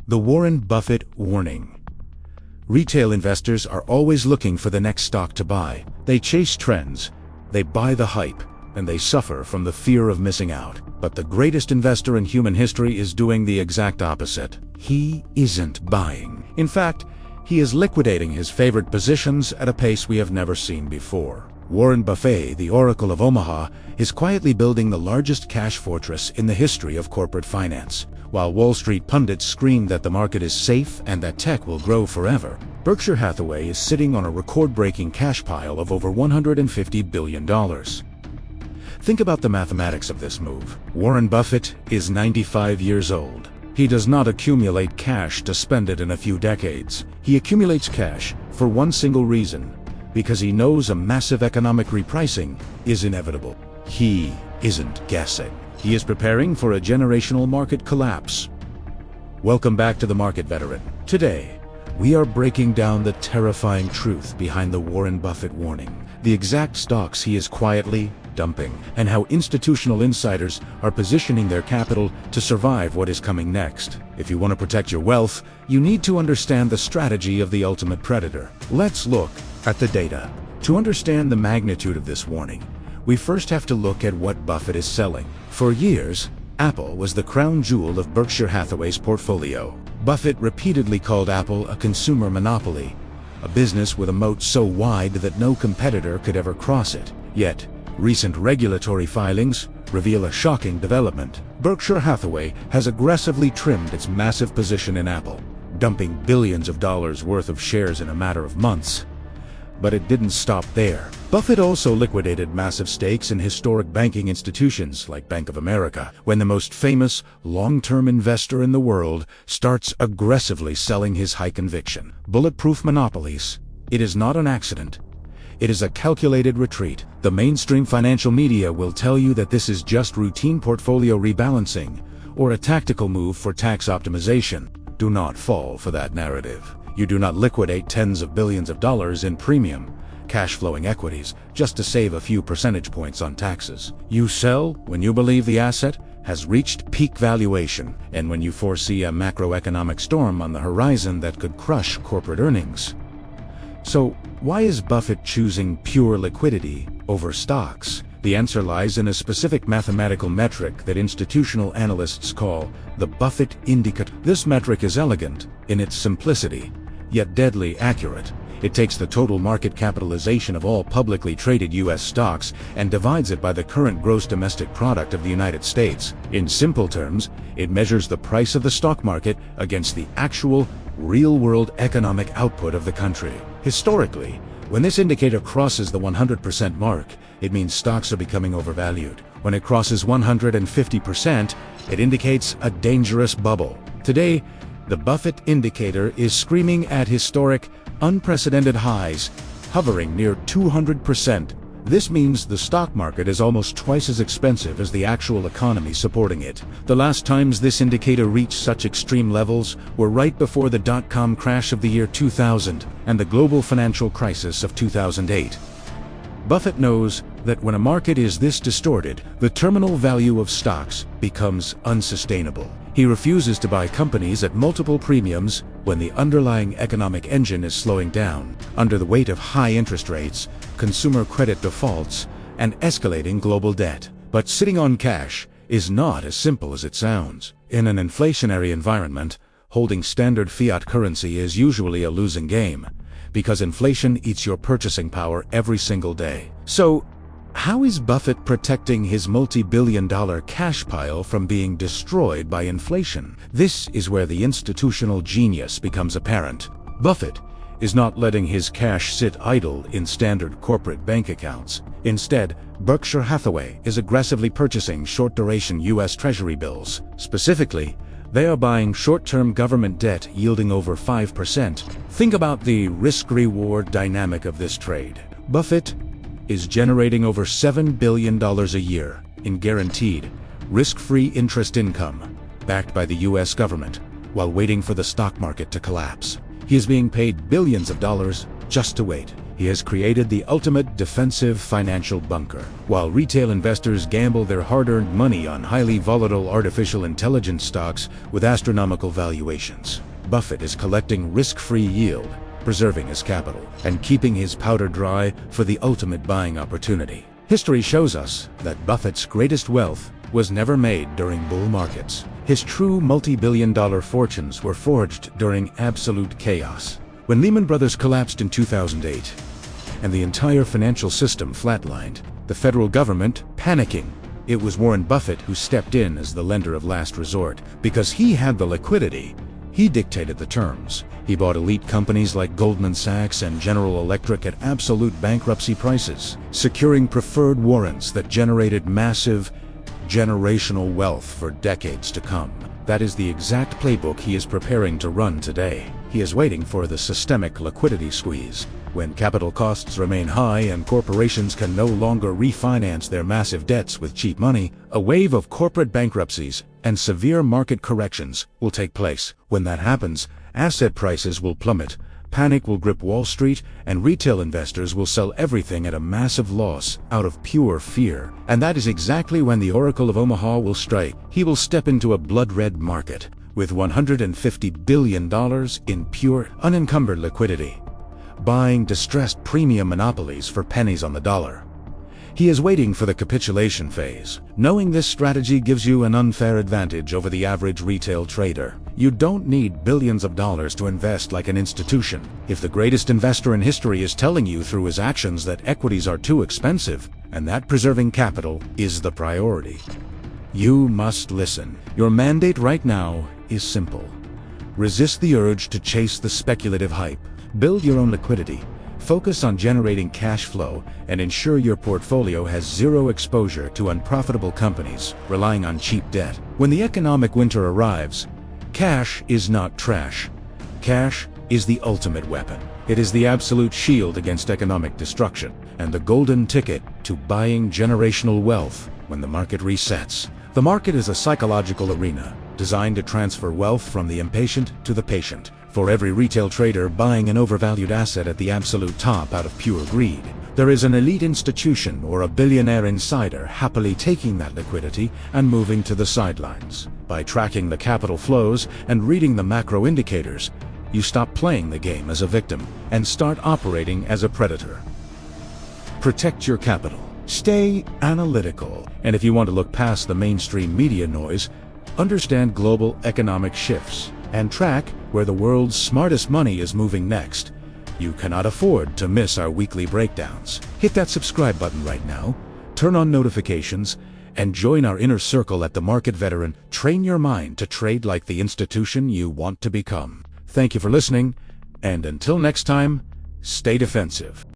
The Warren Buffett warning. Retail investors are always looking for the next stock to buy. They chase trends, they buy the hype, and they suffer from the fear of missing out. But the greatest investor in human history is doing the exact opposite. He isn't buying. In fact, he is liquidating his favorite positions at a pace we have never seen before. Warren Buffett, the Oracle of Omaha, is quietly building the largest cash fortress in the history of corporate finance. While Wall Street pundits scream that the market is safe and that tech will grow forever, Berkshire Hathaway is sitting on a record-breaking cash pile of over $150 billion. Think about the mathematics of this move. Warren Buffett is 95 years old. He does not accumulate cash to spend it in a few decades. He accumulates cash for one single reason: because he knows a massive economic repricing is inevitable. He isn't guessing. He is preparing for a generational market collapse. Welcome back to The Market Veteran. Today, we are breaking down the terrifying truth behind the Warren Buffett warning, the exact stocks he is quietly dumping, and how institutional insiders are positioning their capital to survive what is coming next. If you want to protect your wealth, you need to understand the strategy of the ultimate predator. Let's look at the data. To understand the magnitude of this warning, we first have to look at what Buffett is selling. For years, Apple was the crown jewel of Berkshire Hathaway's portfolio. Buffett repeatedly called Apple a consumer monopoly, a business with a moat so wide that no competitor could ever cross it. Yet, recent regulatory filings reveal a shocking development. Berkshire Hathaway has aggressively trimmed its massive position in Apple, dumping billions of dollars worth of shares in a matter of months. But it didn't stop there. Buffett also liquidated massive stakes in historic banking institutions like Bank of America, when the most famous long-term investor in the world starts aggressively selling his high conviction, bulletproof monopolies. It is not an accident. It is a calculated retreat. The mainstream financial media will tell you that this is just routine portfolio rebalancing or a tactical move for tax optimization. Do not fall for that narrative. You do not liquidate tens of billions of dollars in premium, cash-flowing equities just to save a few percentage points on taxes. You sell when you believe the asset has reached peak valuation and when you foresee a macroeconomic storm on the horizon that could crush corporate earnings. So, why is Buffett choosing pure liquidity over stocks? The answer lies in a specific mathematical metric that institutional analysts call the Buffett Indicator. This metric is elegant in its simplicity, yet deadly accurate. It takes the total market capitalization of all publicly traded U.S. stocks and divides it by the current gross domestic product of the United States. In simple terms, it measures the price of the stock market against the actual, real-world economic output of the country. Historically, when this indicator crosses the 100% mark, it means stocks are becoming overvalued. When it crosses 150%, it indicates a dangerous bubble. Today, the Buffett Indicator is screaming at historic, unprecedented highs, hovering near 200%. This means the stock market is almost twice as expensive as the actual economy supporting it. The last times this indicator reached such extreme levels were right before the dot-com crash of the year 2000 and the global financial crisis of 2008. Buffett knows that when a market is this distorted, the terminal value of stocks becomes unsustainable. He refuses to buy companies at multiple premiums when the underlying economic engine is slowing down, under the weight of high interest rates, consumer credit defaults, and escalating global debt. But sitting on cash is not as simple as it sounds. In an inflationary environment, holding standard fiat currency is usually a losing game, because inflation eats your purchasing power every single day. So, how is Buffett protecting his multi-billion-dollar cash pile from being destroyed by inflation? This is where the institutional genius becomes apparent. Buffett is not letting his cash sit idle in standard corporate bank accounts. Instead, Berkshire Hathaway is aggressively purchasing short-duration US Treasury bills. Specifically, they are buying short-term government debt yielding over 5%. Think about the risk-reward dynamic of this trade. Buffett is generating over $7 billion a year in guaranteed, risk-free interest income, backed by the US government, while waiting for the stock market to collapse. He is being paid billions of dollars just to wait. He has created the ultimate defensive financial bunker. While retail investors gamble their hard-earned money on highly volatile artificial intelligence stocks with astronomical valuations, Buffett is collecting risk-free yield, preserving his capital, and keeping his powder dry for the ultimate buying opportunity. History shows us that Buffett's greatest wealth was never made during bull markets. His true multi-billion-dollar fortunes were forged during absolute chaos. When Lehman Brothers collapsed in 2008, and the entire financial system flatlined, the federal government panicking, it was Warren Buffett who stepped in as the lender of last resort. Because he had the liquidity, he dictated the terms. He bought elite companies like Goldman Sachs and General Electric at absolute bankruptcy prices, securing preferred warrants that generated massive, generational wealth for decades to come. That is the exact playbook he is preparing to run today. He is waiting for the systemic liquidity squeeze. When capital costs remain high and corporations can no longer refinance their massive debts with cheap money, a wave of corporate bankruptcies and severe market corrections will take place. When that happens, asset prices will plummet, panic will grip Wall Street, and retail investors will sell everything at a massive loss out of pure fear. And that is exactly when the Oracle of Omaha will strike. He will step into a blood-red market with $150 billion in pure, unencumbered liquidity, buying distressed premium monopolies for pennies on the dollar. He is waiting for the capitulation phase. Knowing this strategy gives you an unfair advantage over the average retail trader. You don't need billions of dollars to invest like an institution. If the greatest investor in history is telling you through his actions that equities are too expensive, and that preserving capital is the priority, you must listen. Your mandate right now is simple. Resist the urge to chase the speculative hype. Build your own liquidity. Focus on generating cash flow and ensure your portfolio has zero exposure to unprofitable companies relying on cheap debt. When the economic winter arrives, cash is not trash. Cash is the ultimate weapon. It is the absolute shield against economic destruction and the golden ticket to buying generational wealth when the market resets. The market is a psychological arena designed to transfer wealth from the impatient to the patient. For every retail trader buying an overvalued asset at the absolute top out of pure greed, there is an elite institution or a billionaire insider happily taking that liquidity and moving to the sidelines. By tracking the capital flows and reading the macro indicators, you stop playing the game as a victim and start operating as a predator. Protect your capital. Stay analytical. And if you want to look past the mainstream media noise, understand global economic shifts and track where the world's smartest money is moving next. You cannot afford to miss our weekly breakdowns. Hit that subscribe button right now, turn on notifications, and join our inner circle at The Market Veteran. Train your mind to trade like the institution you want to become. Thank you for listening, and until next time, stay defensive.